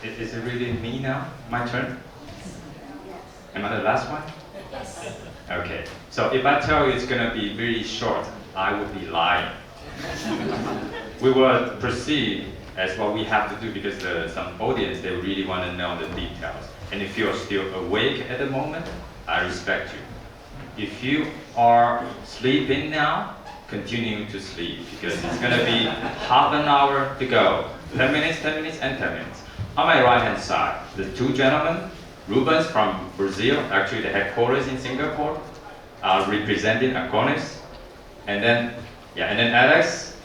Is it really me now? My turn? Am I the last one? Yes. Okay. So if I tell you it's going to be very short, I would be lying. We will proceed as what we have to do because some audience, they really want to know the details. And if you're still awake at the moment, I respect you. If you are sleeping now, continue to sleep because it's going to be half an hour to go. 10 minutes, 10 minutes, and 10 minutes. On my right-hand side, the two gentlemen, Rubens from Brazil, actually the headquarters in Singapore, representing Acronis. And then Alex,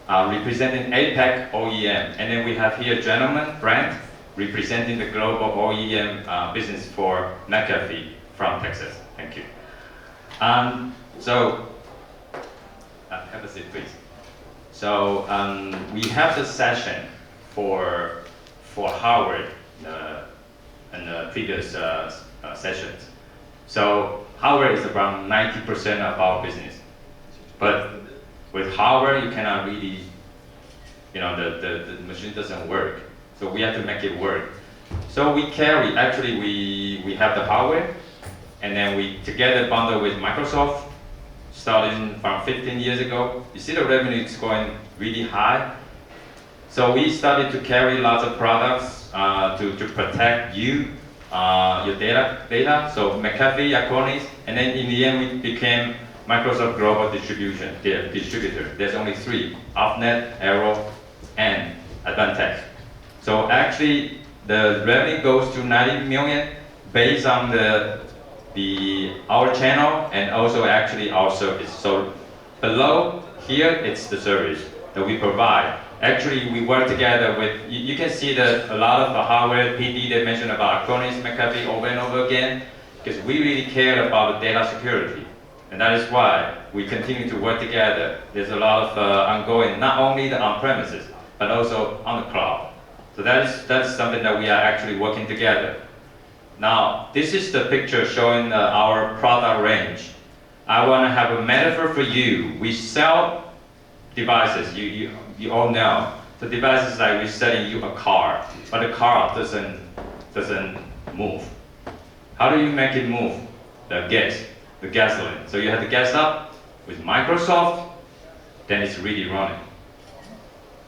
representing APAC OEM. And then we have here gentleman, Brent, representing the global OEM business for McAfee from Texas. Thank you. Have a seat, please. So we have the session for Howard in the previous sessions. So Howard is around 90% of our business. But with Howard, you cannot really, the machine doesn't work. So we have to make it work. So we carry, actually we have the hardware, and then we together bundle with Microsoft, starting from 15 years ago. You see the revenue is going really high. So we started to carry lots of products to protect you, your data. So McAfee, Acronis, and then in the end we became Microsoft Global Distributor. There's only three: Offnet, Arrow, and Advantech. So actually the revenue goes to 90 million based on our channel and also actually our service. So below here, it's the service that we provide. Actually, we work together with, you can see that a lot of the hardware PD they mentioned about Acronis, McAfee over and over again, because we really care about the data security. And that is why we continue to work together. There's a lot of ongoing, not only the on-premises, but also on the cloud. So that's something that we are actually working together. Now, this is the picture showing our product range. I want to have a metaphor for you. We sell devices, you all know. The device is like we're selling you a car, but the car doesn't move. How do you make it move? The gasoline. So you have to gas up with Microsoft, then it's really running.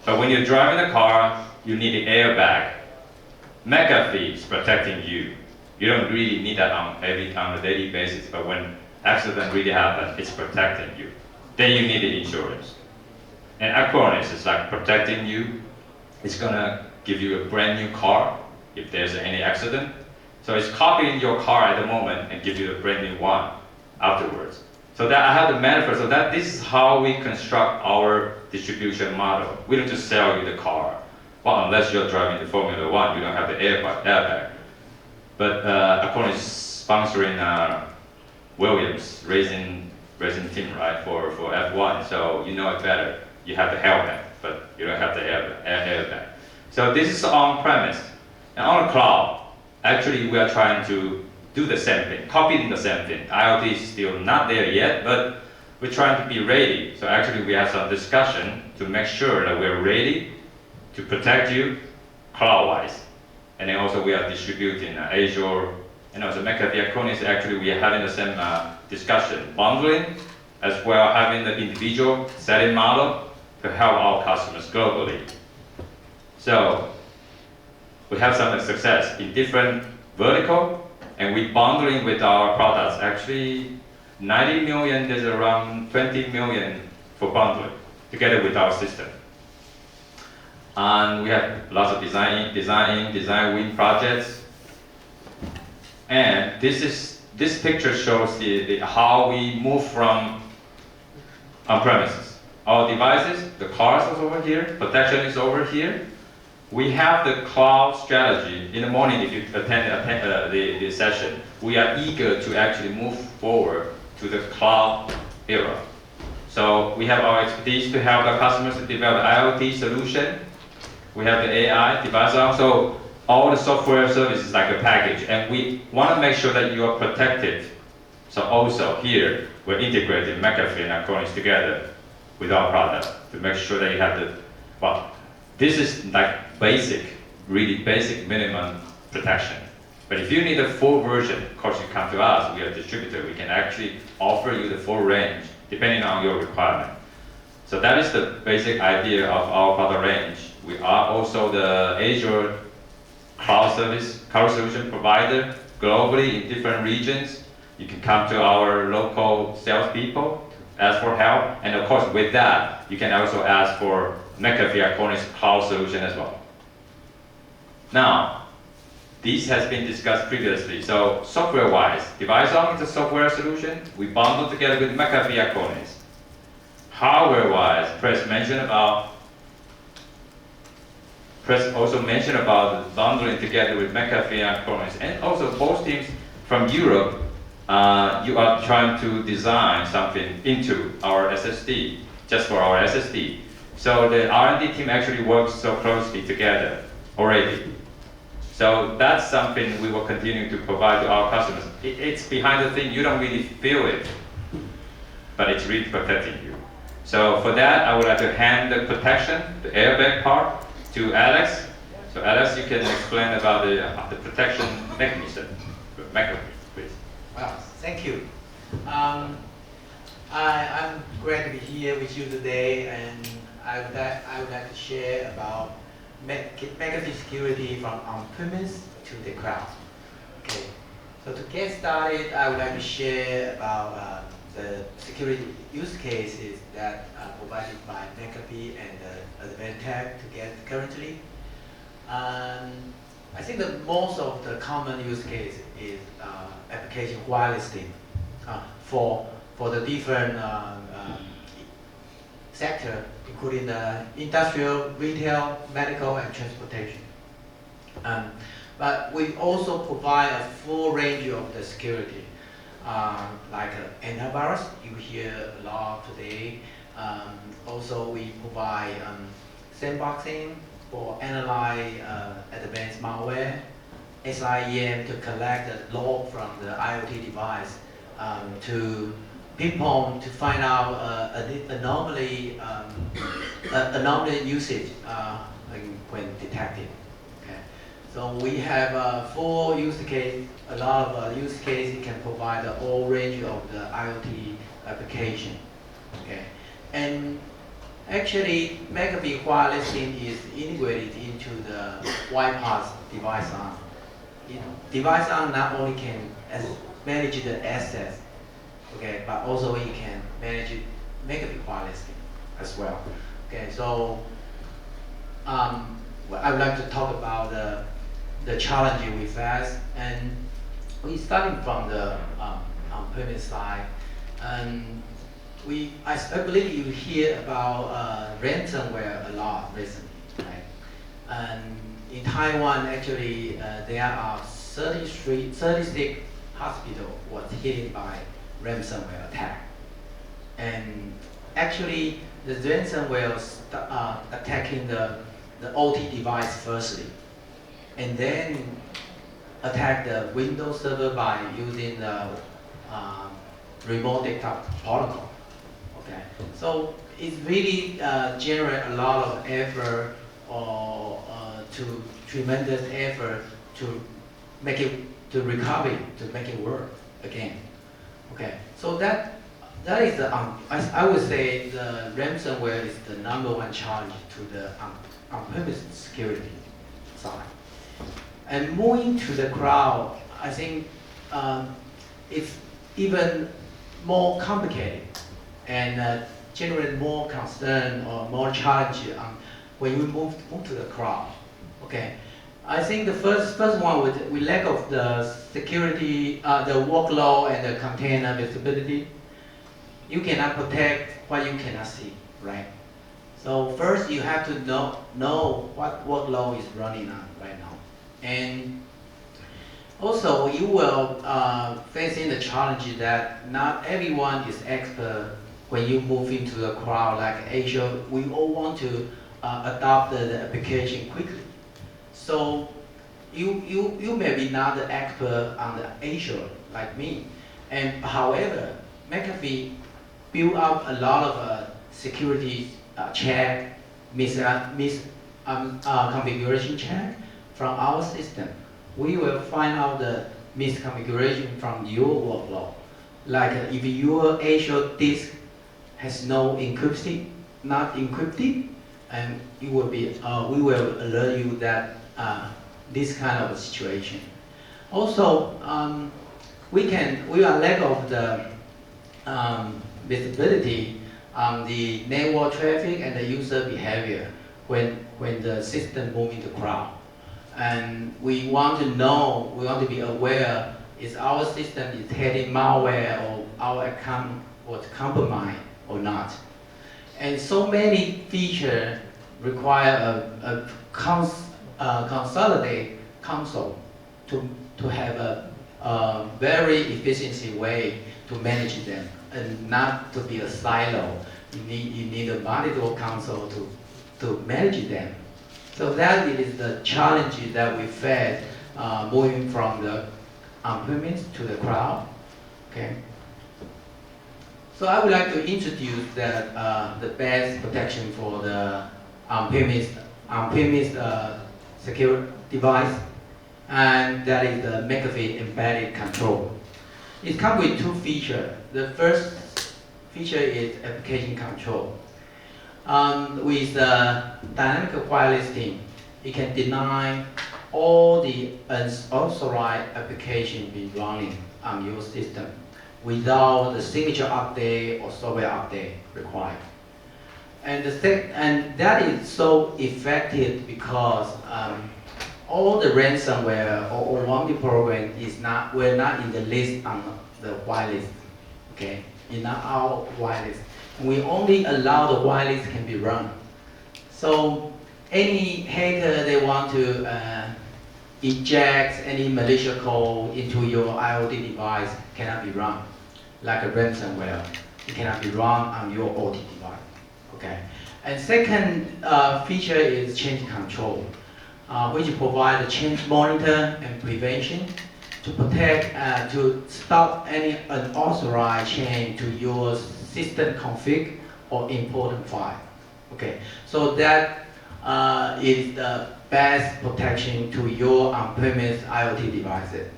But when you're driving the car, you need the airbag. McAfee is protecting you. You don't really need that on a daily basis, but when accident really happens, it's protecting you. Then you need the insurance. And Acronis is like protecting you. It's gonna give you a brand new car if there's any accident. So it's copying your car at the moment and give you a brand new one afterwards. So that I have the metaphor. So that this is how we construct our distribution model. We don't just sell you the car. Well, unless you're driving the Formula One, you don't have the airbag. But Acronis is sponsoring Williams racing team, right, for F1. So you know it better. You have the helmet, but you don't have the airbag. So this is on-premise. And on the cloud, actually we are trying to do the same thing, copying the same thing. IoT is still not there yet, but we're trying to be ready. So actually we have some discussion to make sure that we're ready to protect you cloud-wise. And then also we are distributing Azure, and also McAfee Acronis, actually we are having the same discussion, bundling, as well having the individual selling model to help our customers globally. So we have some success in different vertical, and we bundling with our products. Actually, 90 million, there's around 20 million for bundling together with our system. And we have lots of design win projects. And this picture shows how we move from on-premises. Our devices, the cars is over here, protection is over here. We have the cloud strategy. In the morning, if you attend the session, we are eager to actually move forward to the cloud era. So we have our expertise to help our customers to develop IoT solution. We have the AI device arm. So all the software services like a package, and we want to make sure that you are protected. So also here, we're integrating McAfee and Acronis together with our product to make sure that you have this is like basic really basic minimum protection. But if you need a full version, of course you come to us, we are a distributor, we can actually offer you the full range depending on your requirement. So that is the basic idea of our product range. We are also the Azure cloud solution provider globally in different regions. You can come to our local salespeople, ask for help, and of course with that, you can also ask for McAfee Acronis cloud solution as well. Now, this has been discussed previously. So software-wise, DeviceOn is a software solution. We bundle together with McAfee Acronis. Hardware-wise, Press also mentioned about bundling together with McAfee and Acronis. And also both teams from Europe, you are trying to design something into our SSD, just for our SSD. So the R&D team actually works so closely together already. So that's something we will continue to provide to our customers. It's behind the thing, you don't really feel it, but it's really protecting you. So for that, I would like to hand the protection, the airbag part, to Alex. So Alex, you can explain about the protection mechanism. McAfee, please. Well, thank you. I'm glad to be here with you today, and I would like to share about McAfee security from on-premise to the cloud. Okay. So to get started, I would like to share about the security use cases that are provided by McAfee and Advantech together currently. I think that most of the common use case is application whitelisting for the different sector, including the industrial, retail, medical, and transportation. But we also provide a full range of the security, like antivirus, you hear a lot today. Also, we provide sandboxing for analyze advanced malware, SIEM to collect the log from the IoT device, to pinpoint to find out anomaly usage when detected. Okay. So we have a full use case, a lot of use cases can provide the whole range of the IoT application. Okay. And actually, McAfee whitelisting is integrated into the WiPass DeviceOn. DeviceOn not only can manage the assets, okay, but also it can manage McAfee whitelisting as well. Okay, so I would like to talk about the challenge we face, and we starting from the on-premise side, and I believe you hear about ransomware a lot recently, right? And in Taiwan, actually, there are 36 hospitals was hit by ransomware attack. And actually, the ransomware attacking the OT device firstly, and then attack the Windows server by using the remote desktop protocol. Okay, so it really generate a lot of effort or to tremendous effort to make it to recover, to make it work again. Okay, so that is the I would say the ransomware is the #1 challenge to the on-premise security side. And moving to the cloud, I think it's even more complicated and generate more concern or more challenge when we move to the cloud. Okay, I think the first one with lack of the security, the workload and the container visibility. You cannot protect what you cannot see, right? So first you have to know what workload is running on right now, and also you will facing the challenge that not everyone is expert when you move into the cloud like Azure. We all want to adopt the application quickly. So you may be not the expert on the Azure like me, and however, McAfee built up a lot of security check, configuration check, from our system, we will find out the misconfiguration from your workload. Like if your Azure disk has no encryption, not encrypted, and it will be, we will alert you that this kind of situation. Also, we are lack of the visibility on the network traffic and the user behavior when the system move into cloud. And we want to know, we want to be aware, is our system is heading malware or our account was compromised or not. And so many features require a consolidated console to have a very efficiency way to manage them and not to be a silo. You need a multiple console to manage them. So that is the challenge that we face moving from the on-premise to the cloud. Okay. So I would like to introduce the best protection for the on-premise secure device, and that is the McAfee embedded control. It comes with two features. The first feature is application control. With the dynamic whitelisting, it can deny all the unauthorized application be running on your system without the signature update or software update required. And that is so effective because all the ransomware or warranty program we're not in the list on the whitelist. Okay, in our whitelist. We only allow the whitelist can be run. So any hacker they want to inject any malicious code into your IoT device cannot be run. Like a ransomware, it cannot be run on your OT device. Okay. And second feature is change control, which provide a change monitor and prevention to protect, to stop any unauthorized change to your system config or important file. Okay, so that is the best protection to your on-premise IoT devices.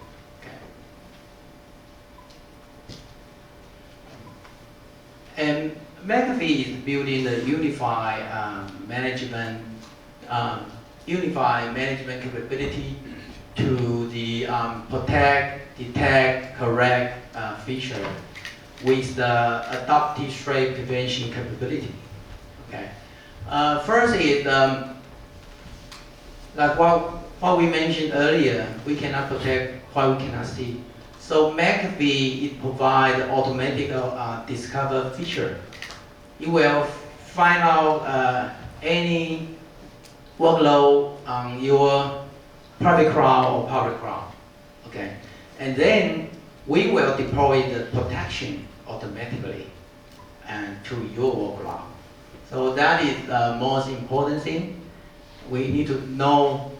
Okay. And McAfee is building the unified management capability to the protect, detect, correct feature with the adaptive threat prevention capability. Okay. First is like what we mentioned earlier, we cannot protect what we cannot see. So McAfee it provides automatic discover feature. It will find out any workload on your private cloud or public cloud. Okay, and then we will deploy the protection automatically and to your workload. So that is the most important thing. We need to know,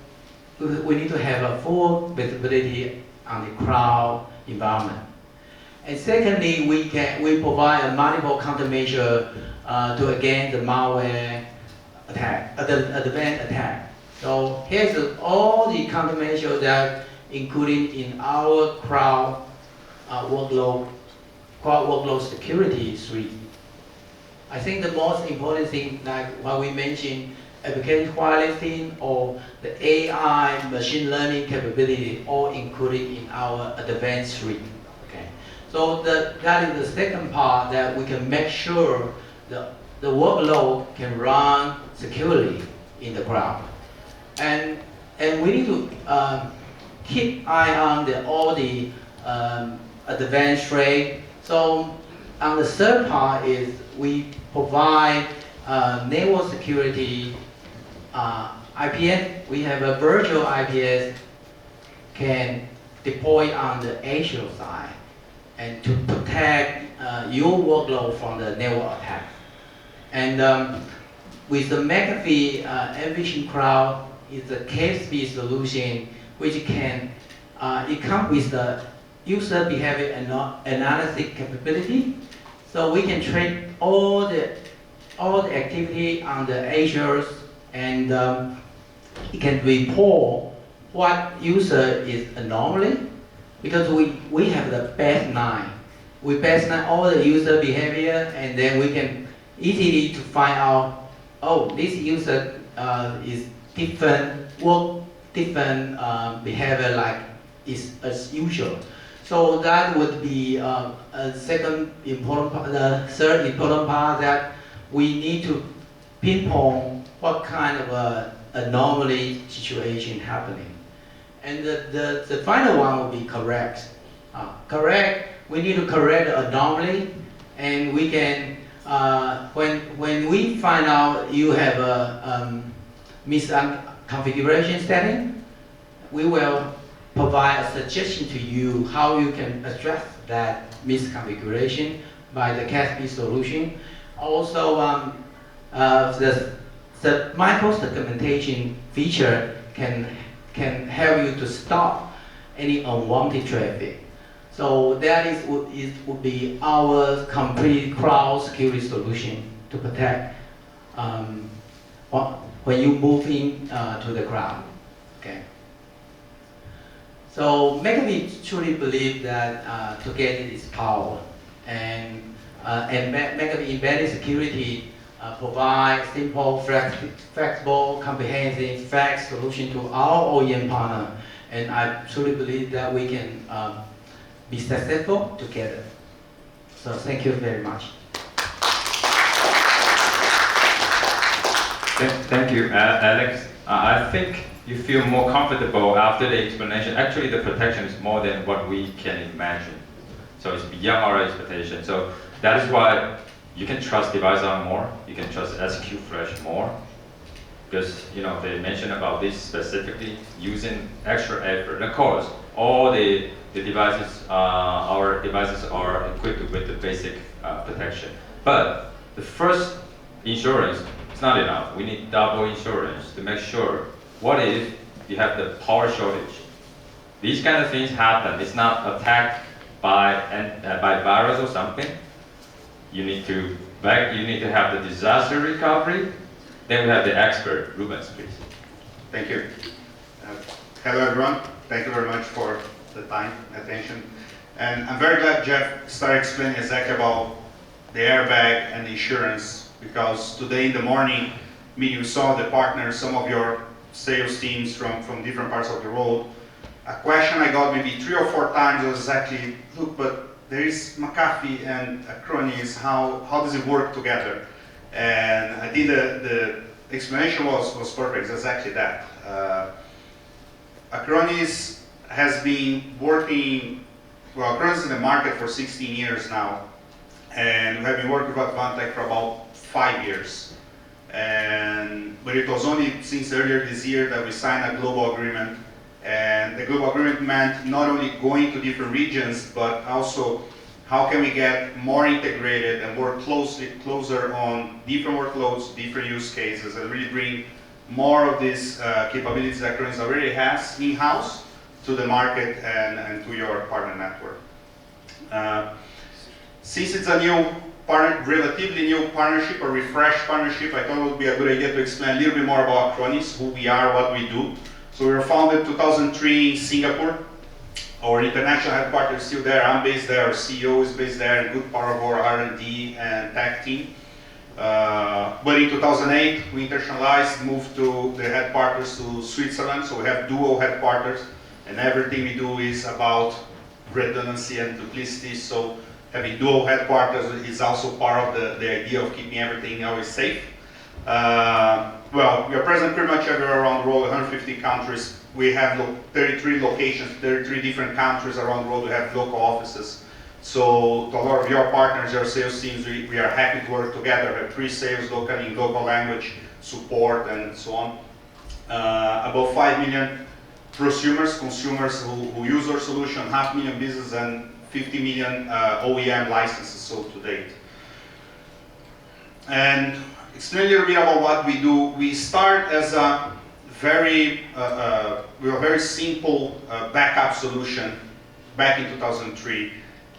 we need to have a full visibility on the cloud environment. And secondly, we provide a multiple countermeasure to against the malware attack, the advanced attack. So here's all the countermeasures that included in our cloud workload security suite. I think the most important thing, like what we mentioned, application whitelisting or the AI machine learning capability, all included in our advanced suite. Okay, so that is the second part that we can make sure the workload can run securely in the cloud, and we need to keep eye on all the advanced threat. So on the third part is we provide network security IPS. We have a virtual IPS can deploy on the Azure side and to protect your workload from the network attack. And with the McAfee Envision Cloud is a KSP solution which can, it comes with the user behavior analysis capability. So we can track all the activity on the Azure, and it can report what user is anomaly, because we have the baseline. We baseline all the user behavior, and then we can easily to find out, oh, this user is different behavior like is as usual. So that would be a second important part. The third important part that we need to pinpoint what kind of anomaly situation happening. And the final one will be correct. We need to correct the anomaly, and we can, when we find out you have a misconfiguration setting, we will provide a suggestion to you how you can address that misconfiguration by the CASB solution. Also, the micro-segmentation feature can help you to stop any unwanted traffic. So that would be our complete cloud security solution to protect when you move in to the cloud. Okay. So McAfee truly believe that together is power, and McAfee embedded security provide simple, flexible, comprehensive, fast solution to our OEM partner, and I truly believe that we can be successful together. So thank you very much. Thank you, Alex. I think you feel more comfortable after the explanation. Actually, the protection is more than what we can imagine. So it's beyond our expectation. So that is why you can trust DeviceOn more. You can trust SQ Flash more. Because they mentioned about this specifically, using extra effort. And of course, all the devices, our devices are equipped with the basic protection. But the first insurance is not enough. We need double insurance to make sure. What if you have the power shortage? These kind of things happen. It's not attacked by virus or something. You need to have the disaster recovery. Then we have the expert, Rubens, please. Thank you. Hello, everyone. Thank you very much for the time, attention. And I'm very glad Jeff started explaining exactly about the airbag and the insurance, because today in the morning, you saw the partners, some of your sales teams from different parts of the world. A question I got maybe 3 or 4 times was exactly, look, but there is McAfee and Acronis, how does it work together? And I think the explanation was perfect, exactly that. Acronis has been working, Acronis is in the market for 16 years now, and we have been working with Advantech for about 5 years. But it was only since earlier this year that we signed a global agreement. And the global agreement meant not only going to different regions, but also how can we get more integrated and work closer on different workloads, different use cases, and really bring more of these capabilities that Acronis already has in-house to the market and to your partner network. Since it's a relatively new partnership, a refreshed partnership, I thought it would be a good idea to explain a little bit more about Acronis, who we are, what we do. So we were founded in 2003 in Singapore. Our international headquarters is still there. I'm based there. Our CEO is based there, and good part of our R&D and tech team. But in 2008, we internationalized, moved to the headquarters to Switzerland. So we have dual headquarters, and everything we do is about redundancy and duplicity. So having dual headquarters is also part of the idea of keeping everything always safe. Well, we are present pretty much everywhere around the world, 150 countries. We have 33 locations, 33 different countries around the world. We have local offices. So to a lot of your partners, your sales teams, we are happy to work together. We have pre-sales locally in local language, support, and so on. About 5 million prosumers, consumers who use our solution, 500,000 businesses, and 50 million OEM licenses sold to date. And explain a little bit about what we do. We start as a very simple backup solution back in 2003.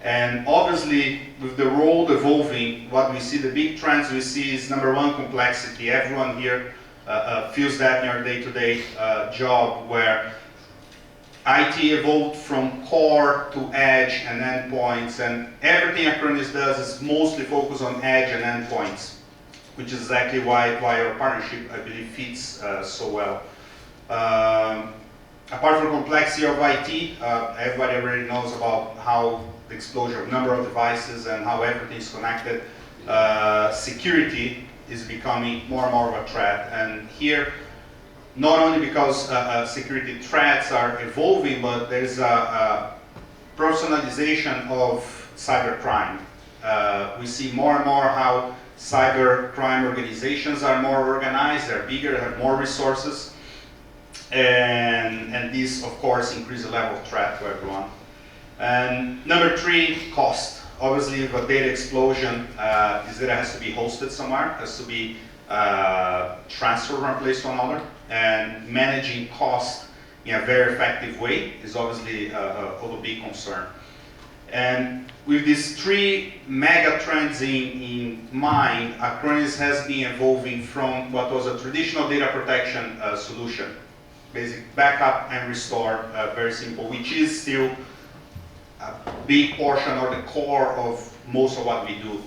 And obviously, with the world evolving, what we see, the big trends we see is number one, complexity. Everyone here feels that in our day-to-day job, where IT evolved from core to edge and endpoints, and everything Acronis does is mostly focused on edge and endpoints, which is exactly why our partnership, I believe, fits so well. Apart from complexity of IT, everybody already knows about how the explosion of number of devices and how everything is connected. Security is becoming more and more of a threat, and here, not only because security threats are evolving, but there is a personalization of cybercrime. We see more and more how cybercrime organizations are more organized, they're bigger, have more resources, and this, of course, increases the level of threat to everyone. And number 3, cost. Obviously, with a data explosion, this data has to be hosted somewhere, has to be transferred from one place to another, and managing cost in a very effective way is obviously of a big concern. And with these 3 mega trends in mind, Acronis has been evolving from what was a traditional data protection solution, basic backup and restore, very simple, which is still a big portion or the core of most of what we do.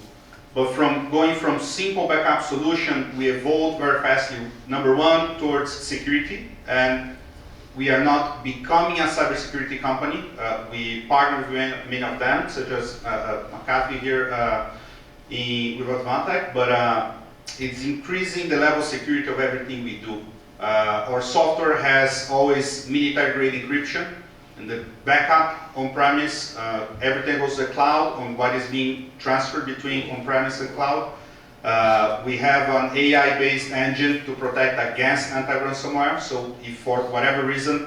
But from going from simple backup solution, we evolved very fastly, number 1, towards security, and we are not becoming a cybersecurity company. We partner with many of them, such as McAfee here with Advantech, but it's increasing the level of security of everything we do. Our software has always military-grade encryption, and the backup on-premise, everything goes to the cloud on what is being transferred between on-premise and cloud. We have an AI-based engine to protect against anti-ransomware, so if for whatever reason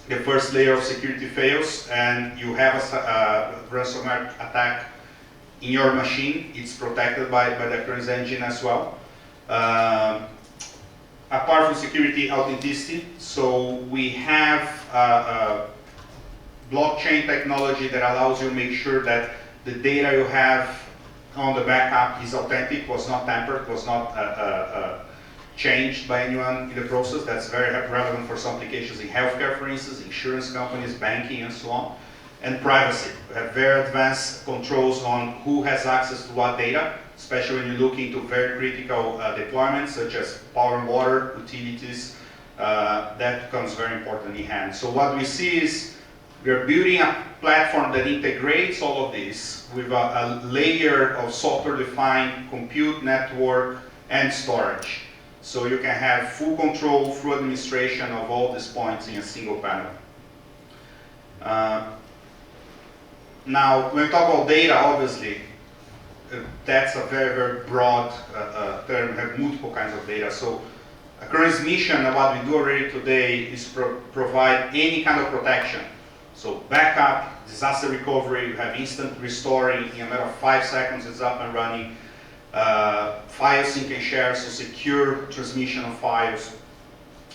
the first layer of security fails and you have a ransomware attack in your machine, it's protected by the Acronis engine as well. Apart from security, authenticity, so we have blockchain technology that allows you to make sure that the data you have on the backup is authentic, was not tampered, was not changed by anyone in the process. That's very relevant for some applications in healthcare, for instance, insurance companies, banking, and so on. And privacy. We have very advanced controls on who has access to what data, especially when you look into very critical deployments, such as power and water, utilities. That becomes very important in hand. So what we see is we're building a platform that integrates all of this with a layer of software-defined compute, network, and storage. So you can have full control through administration of all these points in a single panel. Now, when we talk about data, obviously, that's a very, very broad term. We have multiple kinds of data. So Acronis' mission and what we do already today is provide any kind of protection. So backup, disaster recovery, you have instant restoring, in a matter of 5 seconds it's up and running. File sync and share, so secure transmission of files,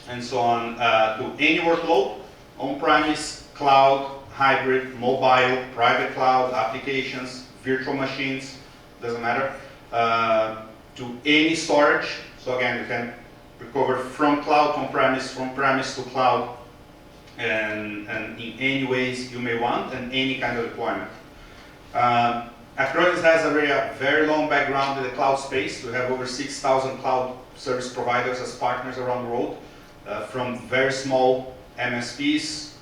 and so on, to any workload, on-premise, cloud, hybrid, mobile, private cloud, applications, virtual machines, doesn't matter, to any storage. So again, you can recover from cloud to on-premise, from premise to cloud, and in any ways you may want, and any kind of deployment. Acronis has a very long background in the cloud space. We have over 6,000 cloud service providers as partners around the world, from very small MSPs,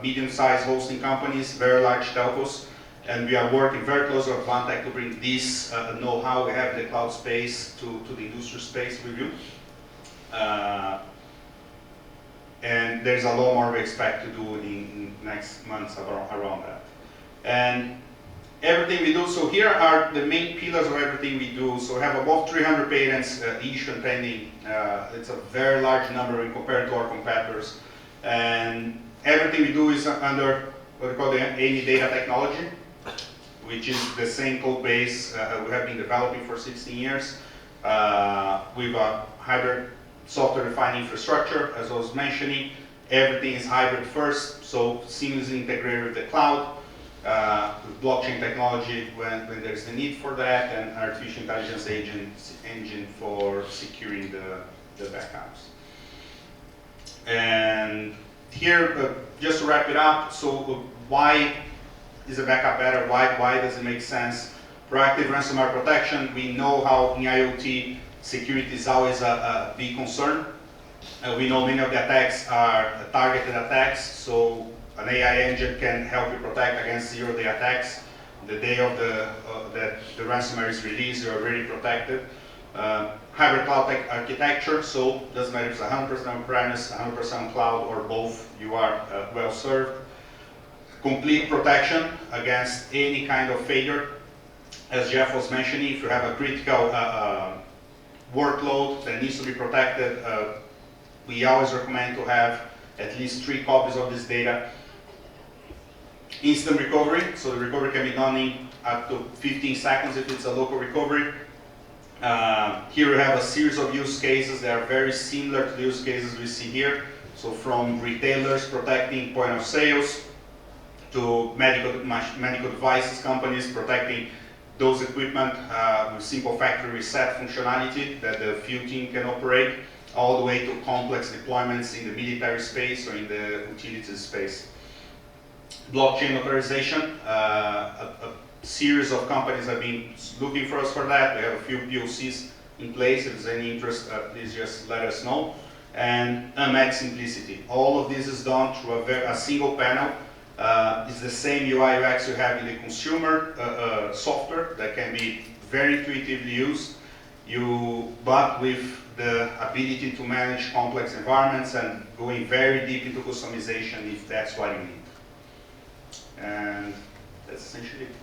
medium-sized hosting companies, very large telcos, and we are working very closely with Advantech to bring this know-how we have in the cloud space to the industry space with you. And there's a lot more we expect to do in next months around that. And everything we do, so here are the main pillars of everything we do. So we have above 300 patents issued and pending. It's a very large number when compared to our competitors. And everything we do is under what we call the any data technology, which is the same code base we have been developing for 16 years with a hybrid software-defined infrastructure, as I was mentioning. Everything is hybrid first, so seamlessly integrated with the cloud, with blockchain technology when there's the need for that, and artificial intelligence engine for securing the backups. And here, just to wrap it up, so why is a backup better? Why does it make sense? Proactive ransomware protection, we know how in IoT security is always a big concern. We know many of the attacks are targeted attacks, so an AI engine can help you protect against zero-day attacks. The day of that the ransomware is released, you're already protected. Hybrid cloud architecture, so doesn't matter if it's 100% on-premise, 100% cloud, or both, you are well served. Complete protection against any kind of failure. As Jeff was mentioning, if you have a critical workload that needs to be protected, we always recommend to have at least 3 copies of this data. Instant recovery, so the recovery can be done in up to 15 seconds if it's a local recovery. Here we have a series of use cases that are very similar to the use cases we see here. So from retailers protecting point of sales, to medical devices companies protecting those equipment with simple factory reset functionality that the field team can operate, all the way to complex deployments in the military space or in the utilities space. Blockchain authorization, a series of companies have been looking for us for that. We have a few POCs in place. If there's any interest, please just let us know. And unmatched simplicity. All of this is done through a single panel. It's the same UI UX you have in the consumer software that can be very intuitively used, but with the ability to manage complex environments and going very deep into customization if that's what you need. And that's essentially it.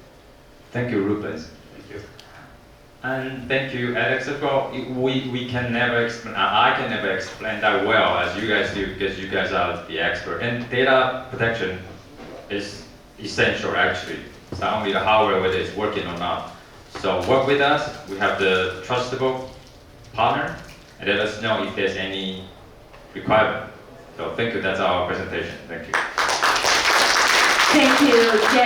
Thank you, Rupes. Thank you. And thank you, Alex, as well. We can never explain, I can never explain that well as you guys do, because you guys are the expert. And data protection is essential, actually. It's not only the hardware, whether it's working or not. So work with us. We have the trustable partner, and let us know if there's any requirement. So thank you. That's our presentation. Thank you. Thank you, Jeff.